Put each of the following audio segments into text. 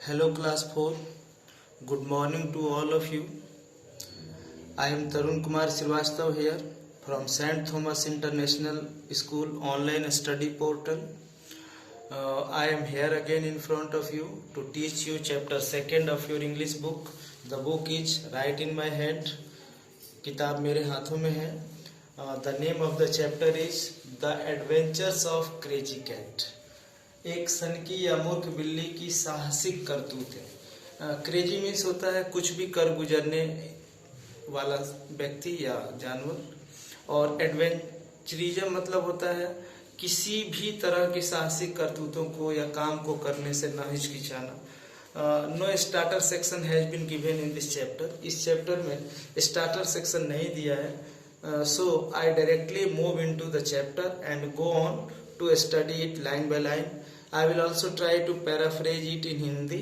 Hello class 4. Good morning to all of you. I am Tarun Kumar Srivastav here from St. Thomas International School online study portal. I am here again in front of you to teach you chapter 2 of your English book. The book is right in my hand. किताब मेरे हाथों में है. The name of the chapter is The Adventures of Crazy Cat. एक सनकी या मूर्ख बिल्ली की साहसिक करतूतें. क्रेजी मीन्स होता है कुछ भी कर गुजरने वाला व्यक्ति या जानवर, और एडवेंचरिज्म मतलब होता है किसी भी तरह की साहसिक करतूतों को या काम को करने से ना हिचकिचाना. No starter section has been given in this chapter. इस चैप्टर में स्टार्टर सेक्शन नहीं दिया है. So I directly move into the chapter and go on to study it line by line. I will also try to paraphrase it in Hindi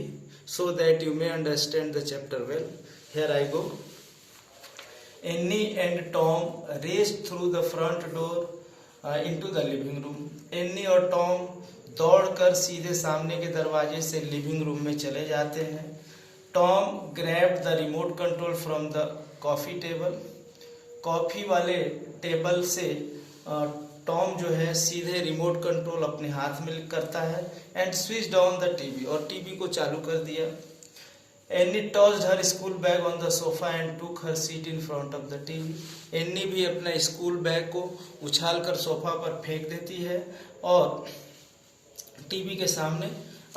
so that you may understand the chapter well. Here I go. Annie and Tom raced through the front door into the living room. Annie और Tom दौड़कर सीधे सामने के दरवाजे से living room में चले जाते हैं. Tom grabbed the remote control from the coffee table. Coffee वाले टेबल से टॉम जो है सीधे रिमोट कंट्रोल अपने हाथ में करता है. And switched on the TV, और टीवी को चालू कर दिया. Annie tossed her school bag on the sofa and took her seat in front of the TV. Annie भी अपना स्कूल बैग को उछालकर सोफा पर फेंक देती है और टीवी के सामने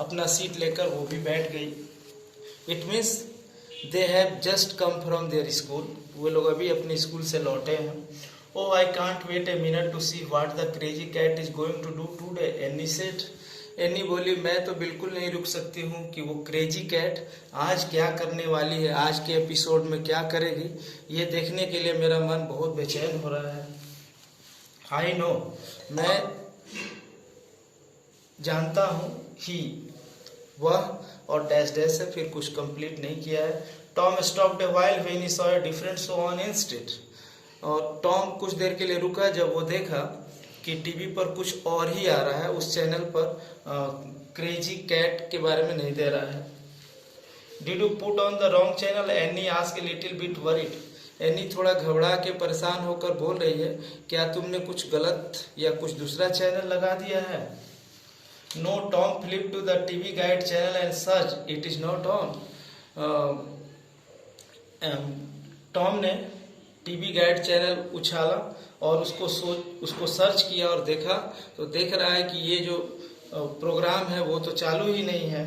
अपना सीट लेकर वो भी बैठ गई. It means they have just come from their school. वो लोग अभी अपने स्कूल से लौटे हैं. Oh, I can't wait a minute to see what the crazy cat is going to do today, Annie said. Any बोली मैं तो बिल्कुल नहीं रुक सकती हूँ कि वो क्रेजी कैट आज क्या करने वाली है, आज के एपिसोड में क्या करेगी, ये देखने के लिए मेरा मन बहुत बेचैन हो रहा है. आई नो, मैं जानता हूँ ही वह, और डैश डैश है, फिर कुछ कंप्लीट नहीं किया है. Tom stopped A while when he saw a different show on instead. और टॉम कुछ देर के लिए रुका जब वो देखा कि टीवी पर कुछ और ही आ रहा है. उस चैनल पर क्रेजी कैट के बारे में नहीं दे रहा है. Did you put on the wrong channel, any asked a little bit worried. Any थोड़ा घबरा के परेशान होकर बोल रही है, क्या तुमने कुछ गलत या कुछ दूसरा चैनल लगा दिया है. No, Tom flip to the TV guide channel and search it is not on. Tom ने टीवी गाइड चैनल उछाला और उसको सर्च किया और देखा तो देख रहा है कि ये जो प्रोग्राम है वो तो चालू ही नहीं है.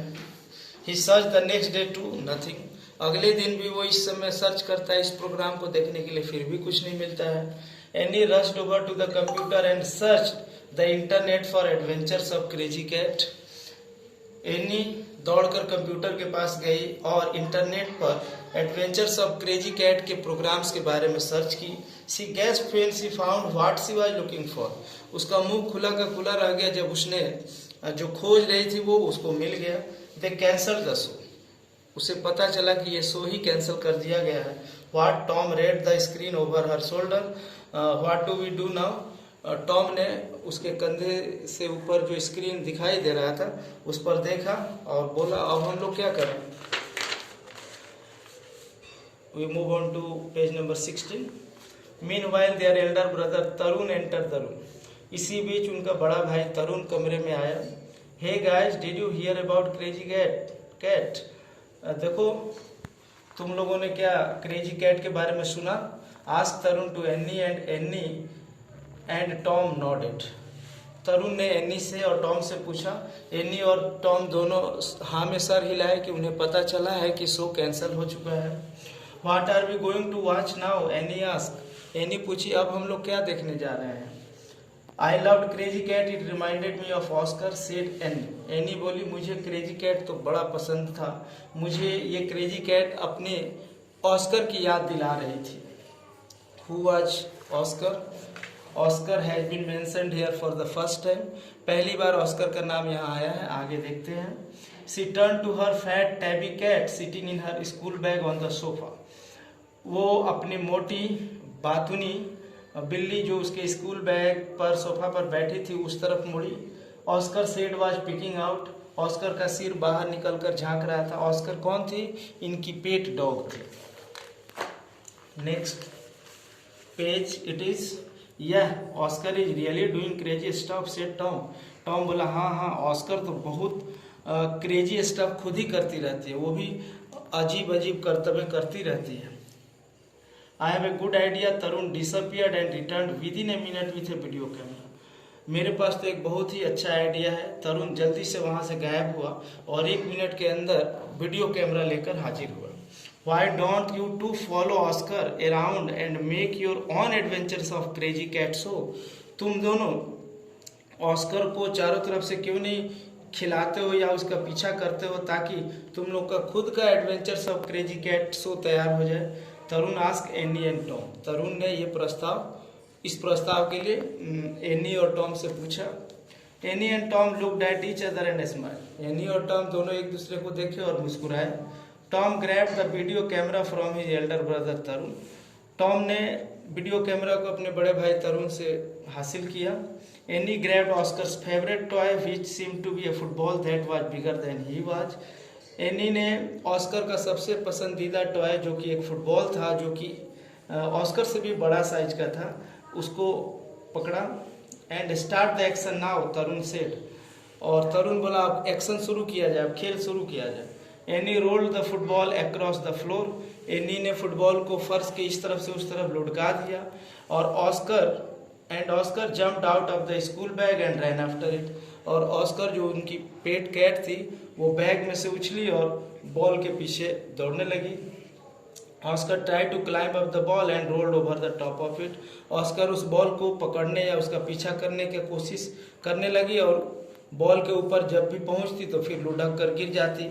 He search the next day too nothing. अगले दिन भी वो इस समय सर्च करता है इस प्रोग्राम को देखने के लिए, फिर भी कुछ नहीं मिलता है. Annie rushed over to the computer and search the internet for adventures of crazy cat. Annie दौड़कर कंप्यूटर के पास गई और इंटरनेट पर एडवेंचर्स ऑफ क्रेजी कैट के प्रोग्राम्स के बारे में सर्च की. She gasped when she found what she was looking for. उसका मुंह खुला का खुला रह गया जब उसने जो खोज रही थी वो उसको मिल गया. दे कैंसल्ड द शो. उसे पता चला कि ये शो ही कैंसिल कर दिया गया है. What, Tom read the screen over her shoulder. What do we do now. Tom ने उसके कंधे से ऊपर जो स्क्रीन दिखाई दे रहा था उस पर देखा और बोला, अब हम लोग क्या करें. We move on to page number 16. Meanwhile, their elder brother Tarun entered the room. इसी बीच उनका बड़ा भाई तरुण कमरे में आया. Hey guys, did you hear about crazy cat? देखो, तुम लोगों ने क्या क्रेजी कैट के बारे में सुना. Asked Tarun to Annie and Annie and Tom nodded. तरुण ने एनी से और टॉम से पूछा. एनी और टॉम दोनों हाँ में सर हिलाए कि उन्हें पता चला है कि शो कैंसिल हो चुका है. What are we going to watch now? Annie asked. Any पूछी, अब हम लोग क्या देखने जा रहे हैं. I loved Crazy Cat. It reminded me of Oscar, said Annie. Any बोली, मुझे क्रेजी कैट तो बड़ा पसंद था, मुझे ये क्रेजी कैट अपने ऑस्कर की याद दिला रही थी. Who was Oscar? Oscar has been mentioned here for the first time. पहली बार ऑस्कर का नाम यहाँ आया है, आगे देखते हैं. She turned to her fat tabby cat sitting in her school bag on the sofa. वो अपनी मोटी बातुनी बिल्ली जो उसके स्कूल बैग पर सोफा पर बैठी थी उस तरफ मुड़ी. Oscar said was picking out. Oscar का सिर बाहर निकलकर झांक रहा था। ऑस्कर कौन थी? इनकी पेट डॉग थी। नेक्स्ट पेज इट इज, यह Oscar is really doing crazy stuff said Tom. Tom बोला हाँ हाँ, ऑस्कर तो बहुत क्रेजी स्टफ खुद ही करती रहती है, वो भी अजीब अजीब कर्तव्य करती रहती है। I have a good idea, Tarun disappeared and return with in a minute with A video camera. मेरे पास तो एक बहुत ही अच्छा आइडिया है। तरुण जल्दी से वहां से गायब हुआ और 1 मिनट के अंदर वीडियो कैमरा लेकर हाजिर हुआ। Why don't you two follow Oscar around and make your own adventures of crazy cat show? तुम दोनों ऑस्कर को चारों तरफ से क्यों नहीं खिलाते हो या उसका पीछा करते हो ताकि तुम लोग का खुद का adventures of crazy cat show तैयार हो जाए। Tarun ask Annie and Tom. Tarun ने इस प्रस्ताव के लिए एनी और टॉम से पूछा। Annie and Tom looked at each other and smile. Annie और टॉम दोनों एक दूसरे को देखे और मुस्कुराए। Tom grabbed the video camera from his elder brother Tarun. Tom ने वीडियो कैमरा को अपने बड़े भाई तरुण से हासिल किया। Annie grabbed Oscar's favourite toy which seemed to be a football that was bigger than he was. Annie ने ऑस्कर का सबसे पसंदीदा टॉय जो कि एक फुटबॉल था, जो कि ऑस्कर से भी बड़ा साइज का था, उसको पकड़ा। And start the action now, Tarun said. और तरुण बोला अब एक्शन शुरू किया जाए, अब खेल शुरू किया जाए। Any rolled the football across the floor. Any ने फुटबॉल को फर्श के इस तरफ से उस तरफ लुढ़का दिया और Oscar jumped out of the school bag and ran after it. और ऑस्कर जो उनकी पेट कैट थी वो बैग में से उछली और बॉल के पीछे दौड़ने लगी। Oscar try to climb up the ball and rolled over the top of it. Oscar उस बॉल को पकड़ने या उसका पीछा करने की कोशिश करने लगी और बॉल के ऊपर जब भी पहुंचती तो फिर लुढ़क कर गिर जाती।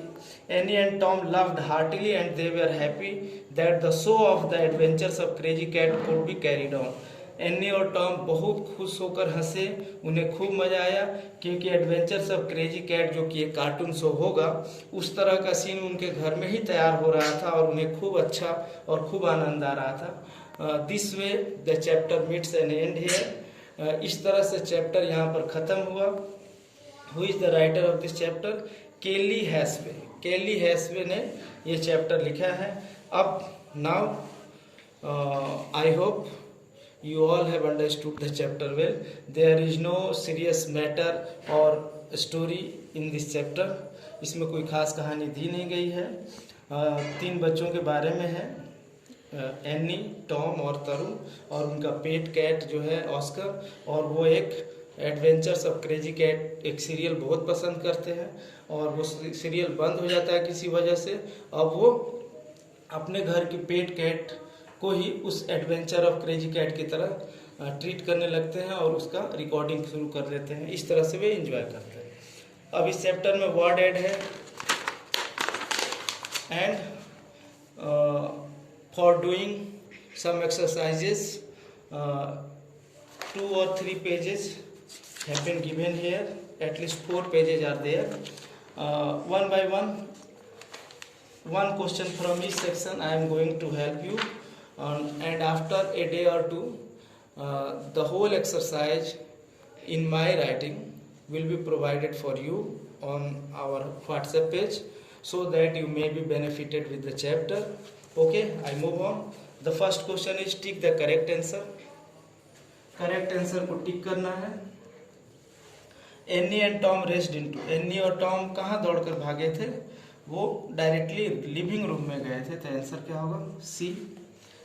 Annie and Tom loved heartily and they were happy that the show of the adventures of crazy cat could be carried on. Annie और टॉम बहुत खुश होकर हंसे, उन्हें खूब मजा आया क्योंकि एडवेंचर्स ऑफ क्रेजी कैट जो कि एक कार्टून शो होगा उस तरह का सीन उनके घर में ही तैयार हो रहा था और उन्हें खूब अच्छा और खूब आनंद आ रहा था। This way the chapter meets an end here. इस तरह से चैप्टर यहाँ पर ख़त्म हुआ। Who is the writer of this chapter? Kelly Hashway. केली हैस्वे ने ये चैप्टर लिखा है। अब now I hope you all have understood the chapter well. There is no serious matter or story in this chapter. इसमें कोई खास कहानी दी नहीं गई है। 3 बच्चों के बारे में है, एनी, टॉम और तरुण, और उनका पेट कैट जो है ऑस्कर, और वो एक एडवेंचर्स ऑफ क्रेजी कैट एक सीरियल बहुत पसंद करते हैं और वो सीरियल बंद हो जाता है किसी वजह से। अब वो अपने घर की पेट कैट को ही उस एडवेंचर ऑफ क्रेजी कैट की तरह ट्रीट करने लगते हैं और उसका रिकॉर्डिंग शुरू कर देते हैं। इस तरह से वे एंजॉय करते हैं। अब इस चैप्टर में वर्ड ऐड है and for doing some exercises 2 or 3 pages have been given here. At least 4 pages are there. One by one question from each section I am going to help you. And after a day or two, the whole exercise in my writing will be provided for you on our WhatsApp page so that you may be benefited with the chapter. Okay, I move on. The first question is tick the correct answer. Correct answer को टिक करना है। Any and Tom raised into. Any और Tom कहाँ दौड़कर भागे थे? वो directly living room में गए थे। तो आंसर क्या होगा? सी।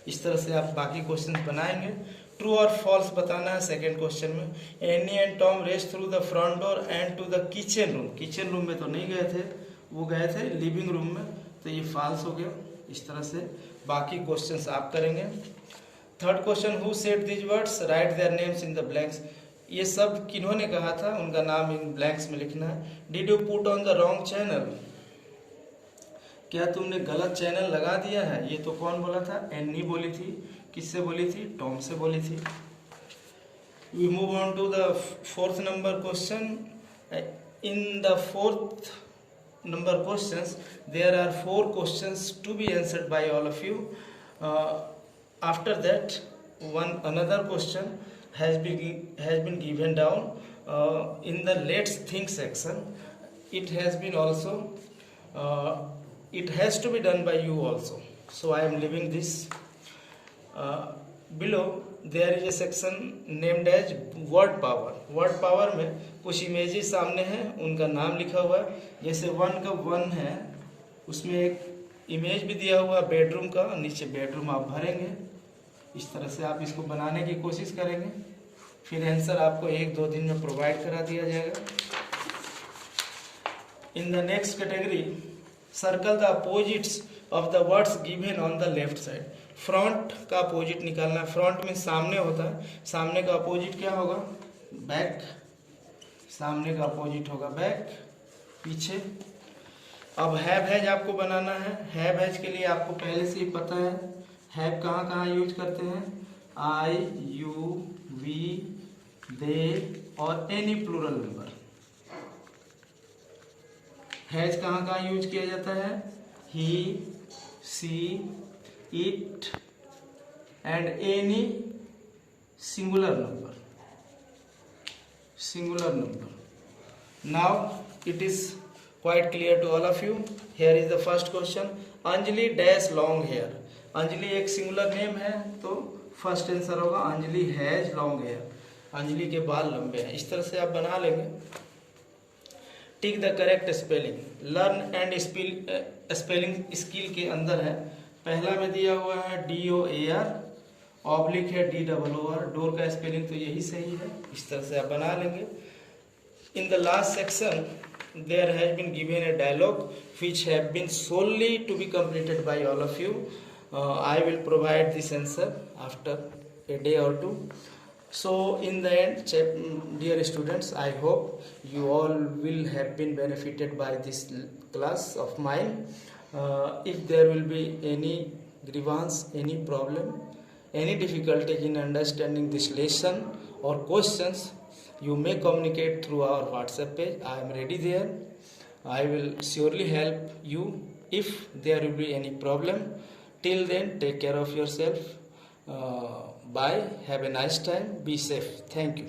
इस तरह से आप बाकी क्वेश्चन बनाएंगे। ट्रू और फॉल्स बताना है सेकेंड क्वेश्चन में। Annie and Tom race through the front door and to the kitchen room. Kitchen room में तो नहीं गए थे, वो गए थे लिविंग रूम में, तो ये फॉल्स हो गया। इस तरह से बाकी क्वेश्चंस आप करेंगे। Third question, who said these words, right their names in the blanks. ये सब किन्होंने कहा था, उनका नाम इन ब्लैंक्स में लिखना है। Did you put on the wrong channel, क्या तुमने गलत चैनल लगा दिया है? ये तो कौन बोला था? एनी बोली थी। किससे बोली थी? टॉम से बोली थी। We move on to the 4th number question. In the 4th number questions there are 4 questions to be answered by all of you. After that another question has been given down in the let's think section. it has been also it has to be done by you also. So I am leaving this. Below there is a section named as word power. Word power में कुछ images सामने हैं, उनका नाम लिखा हुआ है. जैसे 1 का 1 है, उसमें एक इमेज भी दिया हुआ है बेडरूम का, नीचे बेडरूम आप भरेंगे. इस तरह से आप इसको बनाने की कोशिश करेंगे, फिर आंसर आपको 1-2 दिन में प्रोवाइड करा दिया जाएगा. In the next category, circle the opposites of the words given on the left side. Front का अपोजिट निकालना है. फ्रंट में सामने होता है, सामने का अपोजिट क्या होगा? बैक. सामने का अपोजिट होगा बैक, पीछे. अब हैव हैज आपको बनाना है. हैव हैज के लिए आपको पहले से ही पता है हैव कहाँ कहाँ यूज करते हैं. आई, यू, वी, दे और एनी प्लूरल मेंबर. हैज कहाँ कहाँ यूज किया जाता है? He, she, it and any singular number. Singular number. Now it is quite clear to all of you. Here is the first question. Anjali dash long hair. Anjali एक singular name है, तो first answer होगा Anjali has long hair. Anjali के बाल लंबे हैं. इस तरह से आप बना लेंगे. Tick the correct spelling. Learn and spelling skill के अंदर है. पहला में दिया हुआ है DOAR, ऑब्लिक है DOOR. डोर का स्पेलिंग तो यही सही है. इस तरह से आप बना लेंगे. In the last section there has been given a dialogue which have been solely to be completed by all of you. I will provide this answer after a day or two. So in the end, dear students, I hope you all will have been benefited by this class of mine. If there will be any grievance, any problem, any difficulty in understanding this lesson or questions, you may communicate through our WhatsApp page. I am ready there. I will surely help you if there will be any problem. Till then, take care of yourself. Bye. Have a nice time. Be safe. Thank you.